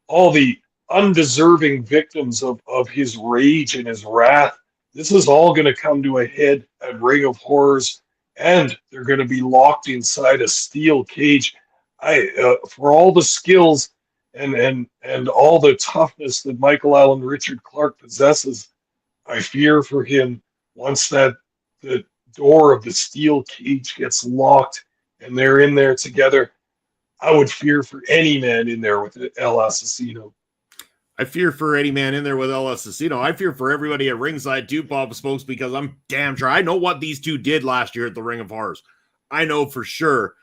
all the undeserving victims of his rage and his wrath. This is all going to come to a head at Ring of Horrors, and they're going to be locked inside a steel cage. For all the skills and all the toughness that Michael Allen Richard Clark possesses, I fear for him once that the door of the steel cage gets locked and they're in there together. I would fear for any man in there with El Assassino. I fear for any man in there with El Assassino. I fear for everybody at ringside too, Papa Smokes, because I'm damn sure I know what these two did last year at the Ring of Horrors. I know for sure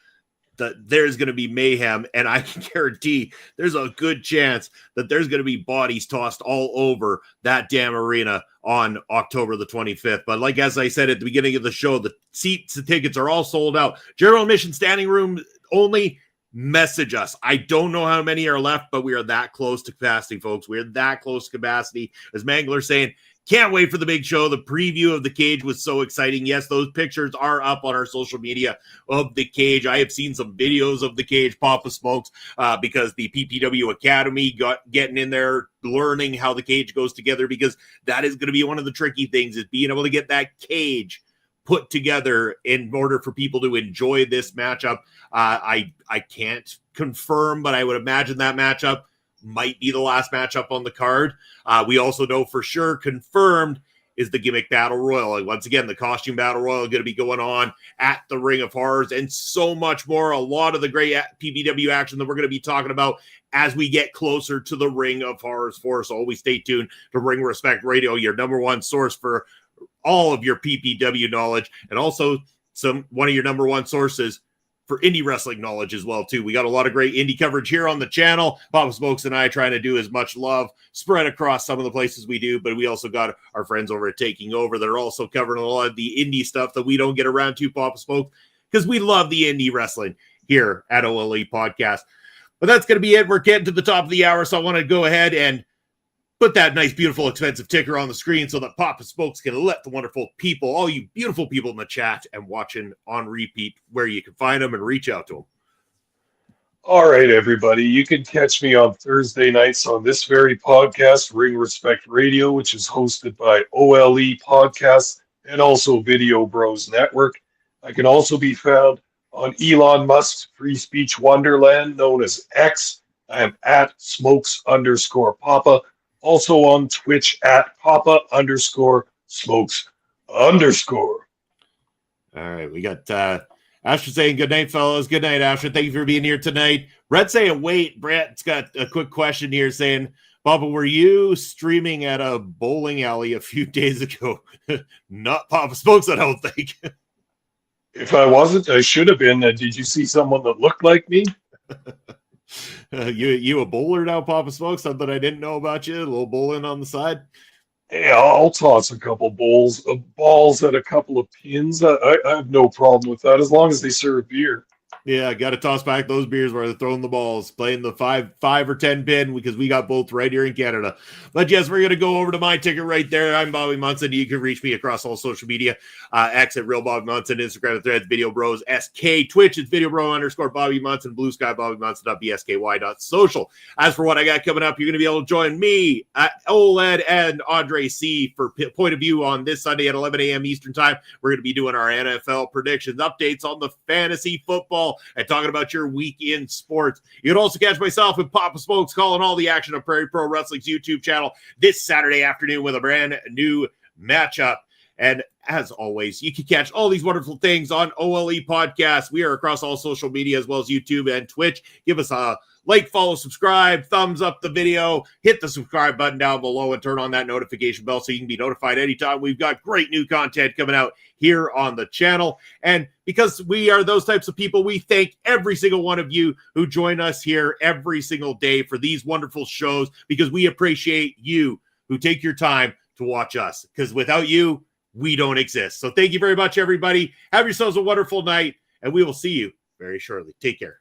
that there's going to be mayhem, and I can guarantee there's a good chance that there's going to be bodies tossed all over that damn arena on October the 25th. But like, as I said at the beginning of the show, the seats, the tickets are all sold out. General admission standing room only. Message us. I don't know how many are left, but we are that close to capacity, folks. We're that close to capacity. As Mangler's saying, can't wait for the big show. The preview of the cage was so exciting. Yes, those pictures are up on our social media of the cage. I have seen some videos of the cage, Papa Smokes, because the PPW Academy getting in there, learning how the cage goes together, because that is going to be one of the tricky things, is being able to get that cage put together in order for people to enjoy this matchup. I can't confirm, but I would imagine that matchup might be the last matchup on the card. We also know for sure, confirmed, is the gimmick battle royal. And once again, the costume battle royal is going to be going on at the Ring of Horrors, and so much more. A lot of the great PPW action that we're going to be talking about as we get closer to the Ring of Horrors for us. So always stay tuned to Ring Respect Radio, your number one source for all of your PPW knowledge, and also one of your number one sources for indie wrestling knowledge as well too. We got a lot of great indie coverage here on the channel. Papa Smokes and I trying to do as much love spread across some of the places we do, but we also got our friends over at Taking Over that are also covering a lot of the indie stuff that we don't get around to, Papa Smokes, because we love the indie wrestling here at OLE Podcast. But that's going to be it. We're getting to the top of the hour, so I want to go ahead and put that nice, beautiful, expensive ticker on the screen so that Papa Smokes can let the wonderful people, all you beautiful people in the chat and watching on repeat, where you can find them and reach out to them. All right, everybody. You can catch me on Thursday nights on this very podcast, Ring Respect Radio, which is hosted by OLE Podcasts and also Video Bros Network. I can also be found on Elon Musk's Free Speech Wonderland, known as X. I am at Smokes_Papa. Also on Twitch at Papa_Smokes_. All right, we got Asher saying good night, fellas. Good night, Asher. Thank you for being here tonight. Brett saying, wait, Brett's got a quick question here saying, Papa, were you streaming at a bowling alley a few days ago? Not Papa Smokes, I don't think. If I wasn't, I should have been. Did you see someone that looked like me? You a bowler now, Papa Smokes? Something I didn't know about you? A little bowling on the side? Yeah, I'll toss a couple balls at a couple of pins. I have no problem with that as long as they serve beer. Yeah, got to toss back those beers where they're throwing the balls, playing the 5 or 10 pin, because we got both right here in Canada. But yes, we're going to go over to my ticket right there. I'm Bobby Munson. You can reach me across all social media. X at Real Bobby Munson, Instagram and Threads, Video Bros SK, Twitch, it's Video Bro _Bobby Munson, Blue Sky Bobby Munson.bsky.social. As for what I got coming up, you're going to be able to join me at OLED and Andre C for Point of View on this Sunday at 11 a.m. Eastern Time. We're going to be doing our NFL predictions, updates on the fantasy football, and talking about your week in sports. You can also catch myself and Papa Smokes calling all the action on Prairie Pro Wrestling's YouTube channel this Saturday afternoon with a brand new matchup. And as always, you can catch all these wonderful things on OLE Podcast. We are across all social media as well as YouTube and Twitch. Give us a like, follow, subscribe, thumbs up the video, hit the subscribe button down below, and turn on that notification bell so you can be notified anytime we've got great new content coming out here on the channel. And because we are those types of people, we thank every single one of you who join us here every single day for these wonderful shows, because we appreciate you who take your time to watch us, because without you, we don't exist. So thank you very much, everybody. Have yourselves a wonderful night, and we will see you very shortly. Take care.